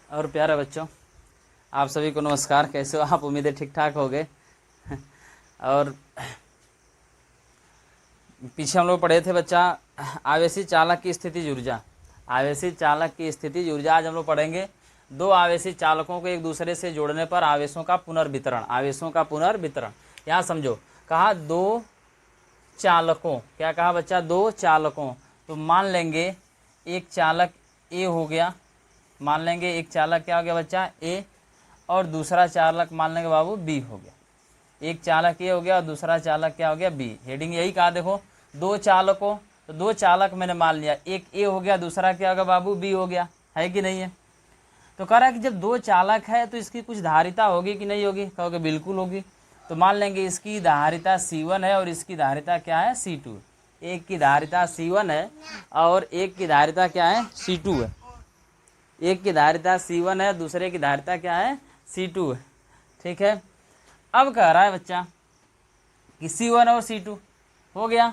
और प्यारे बच्चों, आप सभी को नमस्कार। कैसे हो आप? उम्मीद है ठीक ठाक हो गए। और पीछे हम लोग पढ़े थे बच्चा आवेशी चालक की स्थितिज ऊर्जा। आवेशी चालक की स्थितिज ऊर्जा आज हम लोग पढ़ेंगे। दो आवेशी चालकों को एक दूसरे से जोड़ने पर आवेशों का पुनर्वितरण। आवेशों का पुनर्वितरण यहाँ समझो। कहा दो चालकों, क्या कहा बच्चा? दो चालकों। तो मान लेंगे एक चालक ए हो गया, मान लेंगे एक चालक क्या हो गया बच्चा? ए, और दूसरा चालक मान लेंगे बाबू बी हो गया। एक चालक ए हो गया और दूसरा चालक क्या हो गया? बी। हेडिंग यही कहा देखो, दो चालकों। तो दो चालक मैंने मान लिया, एक ए हो गया, दूसरा क्या हो गया बाबू? बी हो गया। है कि नहीं है? तो कह रहा है कि जब दो चालक है तो इसकी कुछ धारिता होगी कि नहीं होगी? कहोगे बिल्कुल होगी। तो मान लेंगे इसकी धारिता C1 है और इसकी धारिता क्या है? C2। एक की धारिता C1 है और एक की धारिता क्या है? C2 है। एक की धारिता C1 है, दूसरे की धारिता क्या है? C2 है। ठीक है। अब कह रहा है बच्चा कि C1 और C2 हो गया।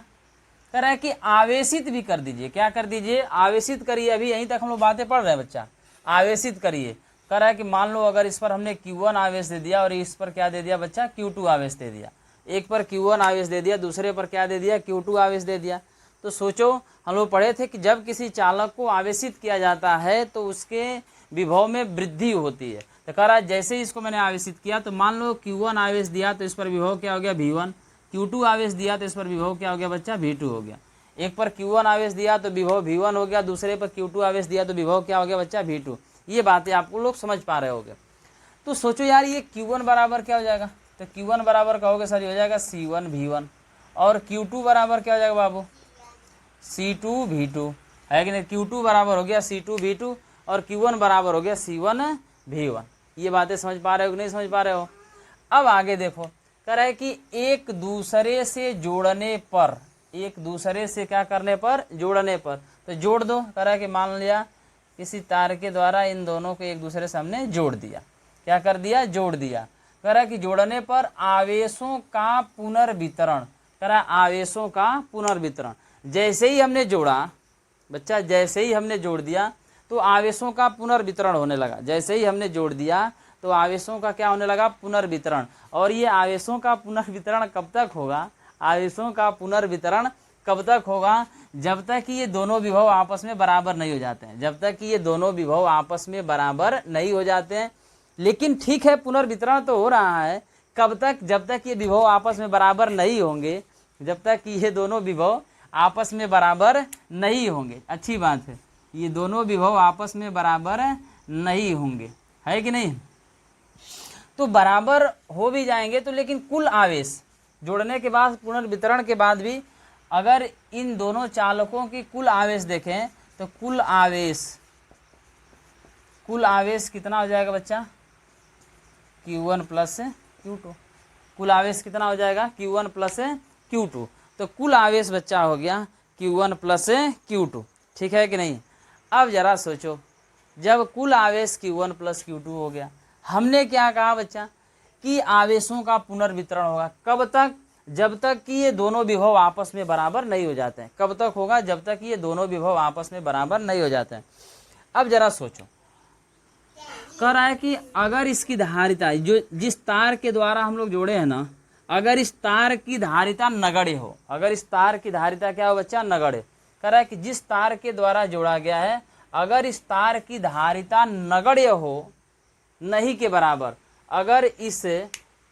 कह रहा है कि आवेशित भी कर दीजिए। क्या कर दीजिए? आवेशित करिए। अभी यहीं तक हम लोग बातें पढ़ रहे हैं बच्चा। आवेशित करिए। कह रहा है कि मान लो अगर इस पर हमने Q1 आवेश दे दिया और इस पर क्या दे दिया बच्चा? Q2 आवेश दे दिया। एक पर Q1 आवेश दे दिया, दूसरे पर क्या दे दिया? Q2 आवेश दे दिया। तो सोचो, हम लोग पढ़े थे कि जब किसी चालक को आवेशित किया जाता है तो उसके विभव में वृद्धि होती है। तो कह रहा है जैसे ही इसको मैंने आवेशित किया तो मान लो Q1 आवेश दिया तो इस पर विभव क्या हो गया? V1। Q2 आवेश दिया तो इस पर विभव क्या हो गया बच्चा? V2 हो गया। एक पर Q1 आवेश दिया तो विभव V1 हो गया, दूसरे पर Q2 आवेश दिया तो विभव क्या हो गया बच्चा? V2। ये बातें आपको लोग समझ पा रहे होगे। तो सोचो यार, ये Q1 बराबर क्या हो जाएगा? तो Q1 बराबर कहोगे सर, ये हो जाएगा C1 V1, और Q2 बराबर क्या हो जाएगा बाबू? C2 V2। है कि नहीं? Q2 बराबर हो गया C2 V2 और Q1 बराबर हो गया C1 V1। ये बातें समझ पा रहे हो कि नहीं समझ पा रहे हो? अब आगे देखो, कह रहा है कि एक दूसरे से जोड़ने पर, एक दूसरे से क्या करने पर? जोड़ने पर। तो जोड़ दो। कह रहा है कि मान लिया किसी तार के द्वारा इन दोनों को एक दूसरे से हमने जोड़ दिया। क्या कर दिया? जोड़ दिया। कह रहा है कि जोड़ने पर आवेशों का पुनर्वितरण। कह रहा है आवेशों का पुनर्वितरण। जैसे ही हमने जोड़ा बच्चा, जैसे ही हमने जोड़ दिया तो आवेशों का पुनर्वितरण होने लगा। जैसे ही हमने जोड़ दिया तो आवेशों का क्या होने लगा? पुनर्वितरण। और ये आवेशों का पुनर्वितरण कब तक होगा? आवेशों का पुनर्वितरण कब तक होगा? जब तक कि ये दोनों विभव आपस में बराबर नहीं हो जाते हैं। जब तक कि ये दोनों विभव आपस में बराबर नहीं हो जाते हैं। लेकिन ठीक है, पुनर्वितरण तो हो रहा है। कब तक? जब तक ये विभव आपस में बराबर नहीं होंगे। जब तक कि ये दोनों विभव आपस में बराबर नहीं होंगे। अच्छी बात है, ये दोनों विभव आपस में बराबर नहीं होंगे। है कि नहीं? तो बराबर हो भी जाएंगे तो लेकिन कुल आवेश जोड़ने के बाद, पुनर्वितरण के बाद भी अगर इन दोनों चालकों की कुल आवेश देखें तो कुल आवेश कितना हो जाएगा बच्चा? Q1 plus Q2। कुल आवेश कितना हो जाएगा? Q1 plus Q2। तो कुल आवेश बच्चा हो गया Q1 प्लस Q2। ठीक है कि नहीं? अब जरा सोचो, जब कुल आवेश Q1 प्लस Q2 हो गया, हमने क्या कहा बच्चा? कि आवेशों का पुनर्वितरण होगा। कब तक? जब तक कि ये दोनों विभव आपस में बराबर नहीं हो जाते हैं। कब तक होगा? जब तक कि ये दोनों विभव आपस में बराबर नहीं हो जाते हैं। अब जरा सोचो, कह रहा है कि अगर इसकी धारिता, जो जिस तार के द्वारा हम लोग जोड़े हैं ना, अगर इस तार की धारिता नगण्य हो, अगर इस तार की धारिता क्या हो बच्चा? नगण्य। कह रहा है कि जिस तार के द्वारा जोड़ा गया है, अगर इस तार की धारिता नगण्य हो, नहीं के बराबर, अगर इस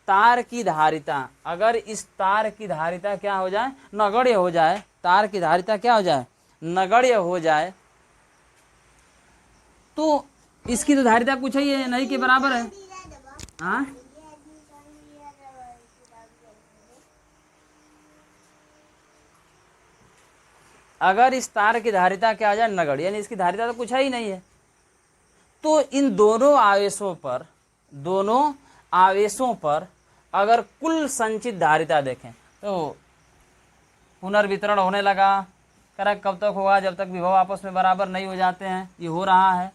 तार की धारिता, अगर इस तार की धारिता क्या हो जाए? नगण्य हो जाए। तार की धारिता क्या हो जाए? नगण्य हो जाए। तो इसकी तो धारिता कुछ ही है, नहीं के बराबर है। हाँ, अगर इस तार की धारिता क्या हो जाए? नगण्य, यानी इसकी धारिता तो कुछ ही नहीं है। तो इन दोनों आवेशों पर अगर कुल संचित धारिता देखें तो पुनर्वितरण होने लगा। कह कब तक होगा? जब तक विभव आपस में बराबर नहीं हो जाते हैं। ये हो रहा है।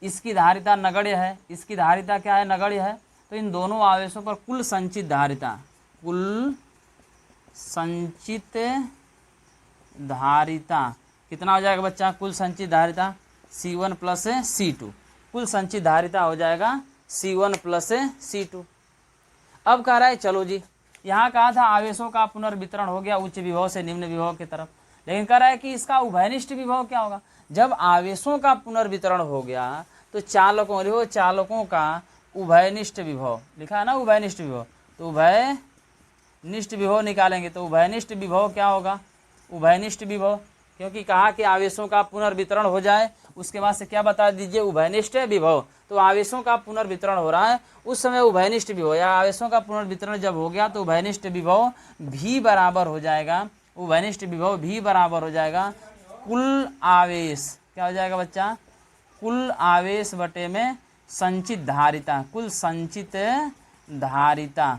इसकी धारिता नगण्य है, इसकी धारिता क्या है? नगण्य है। तो इन दोनों आवेशों पर कुल संचित धारिता, कुल संचित धारिता कितना हो जाएगा बच्चा? कुल संचित धारिता C1 प्लस C2। कुल संचित धारिता हो जाएगा C1 प्लस C2। अब कह रहा है चलो जी, यहाँ कहा था आवेशों का पुनर्वितरण हो गया उच्च विभव से निम्न विभव की तरफ, लेकिन कह रहा है कि इसका उभयनिष्ठ विभव क्या होगा। जब आवेशों का पुनर्वितरण हो गया तो चालकों का उभयनिष्ठ विभव लिखा है ना, उभयनिष्ठ विभव, तो उभयनिष्ठ विभव निकालेंगे तो उभयनिष्ठ विभव क्या होगा, उभयनिष्ठ विभव, क्योंकि कहा कि आवेशों का पुनर्वितरण हो जाए उसके बाद से क्या बता दीजिए, उभयनिष्ठ विभव। तो आवेशों का पुनर्वितरण हो रहा है उस समय उभयनिष्ठ विभव, या आवेशों का पुनर्वितरण जब हो गया तो उभयनिष्ठ विभव भी बराबर हो जाएगा, उभयनिष्ठ विभव भी बराबर हो जाएगा कुल आवेश, क्या हो जाएगा बच्चा, कुल आवेश बटे में संचित धारिता, कुल संचित धारिता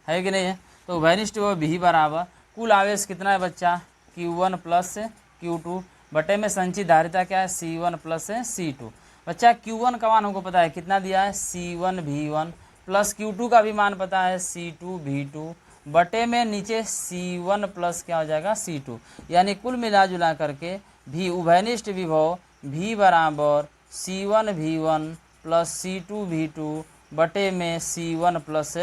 है कि नहीं है। तो उभयनिष्ठ विभव भी बराबर कुल आवेश कितना है बच्चा, Q1 प्लस Q2 बटे में संचित धारिता क्या है, C1 प्लस C2। बच्चा Q1 का मान हमको पता है कितना दिया है, C1 V1 प्लस Q2 का भी मान पता है C2 V2 बटे में नीचे C1 प्लस क्या हो जाएगा C2, यानी कुल मिला जुला करके भी उभयनिष्ठ विभव भी बराबर C1 V1 plus C2 V2 बटे में C1 प्लस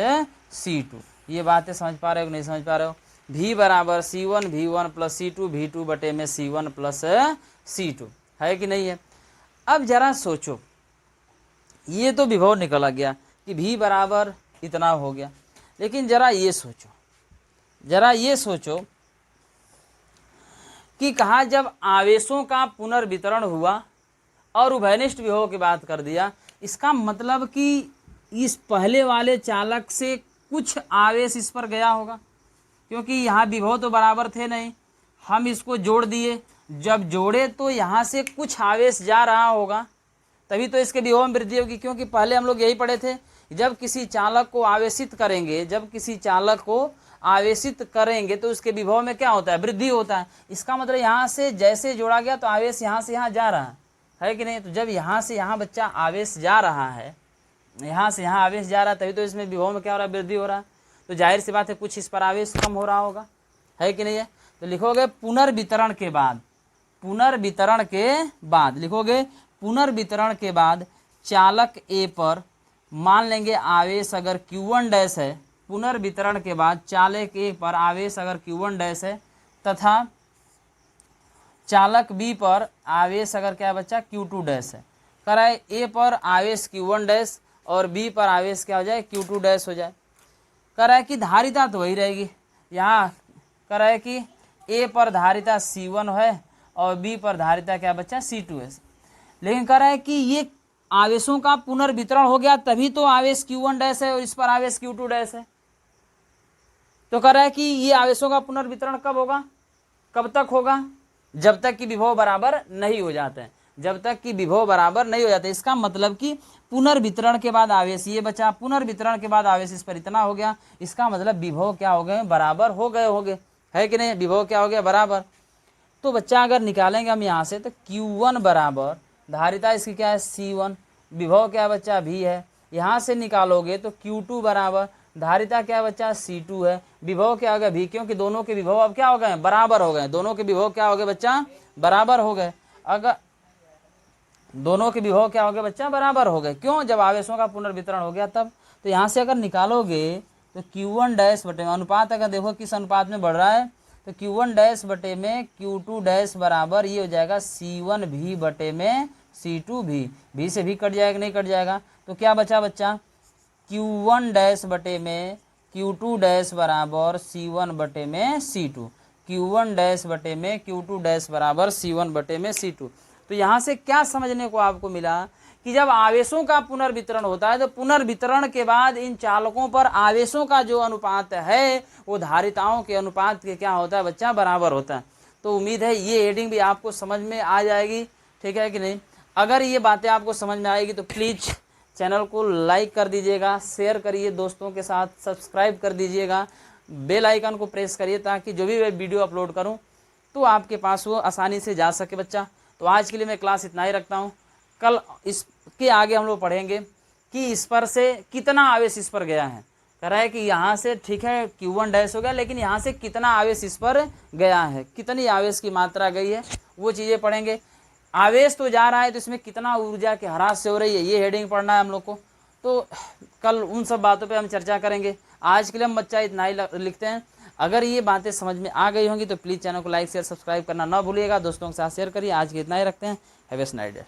C2। ये बातें समझ पा रहे हो कि नहीं समझ पा रहे हो। भी बराबर C1 V1 plus C2 V2 बटे में C1 प्लस C2 है कि नहीं है। अब जरा सोचो, ये तो विभव निकला गया कि भी बराबर इतना हो गया, लेकिन जरा ये सोचो कि कहा जब आवेशों का पुनर्वितरण हुआ और उभयनिष्ठ विभव की बात कर दिया, इसका मतलब कि इस पहले वाले चालक से कुछ आवेश इस पर गया होगा, क्योंकि यहाँ विभव तो बराबर थे नहीं, हम इसको जोड़ दिए, जब जोड़े तो यहाँ से कुछ आवेश जा रहा होगा, तभी तो इसके विभव में वृद्धि होगी। क्योंकि पहले हम लोग यही पढ़े थे, जब किसी चालक को आवेशित करेंगे तो उसके विभव में क्या होता है, वृद्धि होता है। इसका मतलब यहाँ से जैसे जोड़ा गया तो आवेश यहाँ से यहाँ जा रहा है कि नहीं। तो जब यहाँ से यहाँ बच्चा आवेश जा रहा है, यहाँ से यहाँ आवेश जा रहा है, तभी तो इसमें विभव में क्या हो रहा है, वृद्धि हो रहा है। तो जाहिर सी बात है कुछ इस पर आवेश कम हो रहा होगा, है कि नहीं है। तो लिखोगे पुनर्वितरण के बाद चालक ए पर मान लेंगे आवेश अगर Q1 डैश है, पुनर्वितरण के बाद चालक ए पर आवेश अगर Q1 डैश है तथा चालक बी पर आवेश अगर क्या है बच्चा, Q2 डैश है। कह रहा है ए पर आवेश Q1 डैश और बी पर आवेश क्या हो जाए, Q2 डैश हो जाए। कह रहा है कि धारिता तो वही रहेगी, यहाँ कह रहा है कि ए पर धारिता C1 है और बी पर धारिता क्या बच्चा, C2 है। लेकिन कह रहा है कि ये आवेशों का पुनर्वितरण हो गया तभी तो आवेश Q1 डैश है और इस पर आवेश Q2 डैश है। तो कह रहा है कि ये आवेशों का पुनर्वितरण कब होगा, कब तक होगा, जब तक कि विभव बराबर नहीं हो जाते हैं, जब तक कि विभव बराबर नहीं हो जाते। इसका मतलब कि पुनर्वितरण के बाद आवेश ये बचा, पुनर्वितरण के बाद आवेश इस पर इतना हो गया, इसका मतलब विभव क्या हो गए, बराबर हो गए होंगे, है कि नहीं, विभव क्या हो गया, बराबर। तो बच्चा अगर निकालेंगे हम यहाँ से तो Q1 बराबर धारिता इसकी क्या है, C1, विभव क्या है बच्चा, V है। यहाँ से निकालोगे तो Q2 बराबर धारिता क्या है बच्चा, C2 है, विभव क्या हो गया, V, क्योंकि दोनों के विभव अब क्या हो गए, बराबर हो गए, दोनों के विभव क्या हो गए बच्चा, बराबर हो गए। अगर दोनों के विभव क्या हो गए बच्चा, बराबर हो गए, क्यों, जब आवेशों का पुनर्वितरण हो गया तब। तो यहाँ से अगर निकालोगे तो Q1 डैश बटे में अनुपात अगर देखो किस अनुपात में बढ़ रहा है, तो Q1 डैश बटे में Q2 डैश बराबर ये हो जाएगा C1 भी बटे में C2 भी से भी कट जाएगा, नहीं कट जाएगा। तो क्या बचा बच्चा, Q1 डैश बटे में Q2 डैश बराबर C1 बटे में C2, Q1 डैश बटे में Q2 डैश बराबर C1 बटे में C2। तो यहाँ से क्या समझने को आपको मिला कि जब आवेशों का पुनर्वितरण होता है तो पुनर्वितरण के बाद इन चालकों पर आवेशों का जो अनुपात है वो धारिताओं के अनुपात के क्या होता है बच्चा, बराबर होता है। तो उम्मीद है ये हेडिंग भी आपको समझ में आ जाएगी, ठीक है कि नहीं। अगर ये बातें आपको समझ में आएगी तो प्लीज़ चैनल को लाइक कर दीजिएगा, शेयर करिए दोस्तों के साथ, सब्सक्राइब कर दीजिएगा, बेल आइकन को प्रेस करिए ताकि जो भी मैं वीडियो अपलोड करूँ तो आपके पास वो आसानी से जा सके बच्चा। तो आज के लिए मैं क्लास इतना ही रखता हूँ, कल इसके आगे हम लोग पढ़ेंगे कि इस पर से कितना आवेश इस पर गया है। कह रहा है कि यहाँ से ठीक है Q1 डैश हो गया, लेकिन यहाँ से कितना आवेश इस पर गया है, कितनी आवेश की मात्रा गई है, वो चीज़ें पढ़ेंगे। आवेश तो जा रहा है तो इसमें कितना ऊर्जा के ह्रास से हो रही है, ये हेडिंग पढ़ना है हम लोग को। तो कल उन सब बातों पे हम चर्चा करेंगे। आज के लिए हम बच्चा इतना ही लिखते हैं। अगर ये बातें समझ में आ गई होंगी तो प्लीज़ चैनल को लाइक शेयर सब्सक्राइब करना ना भूलिएगा, दोस्तों के साथ शेयर करिए। आज के इतना ही रखते हैं। Have a nice day.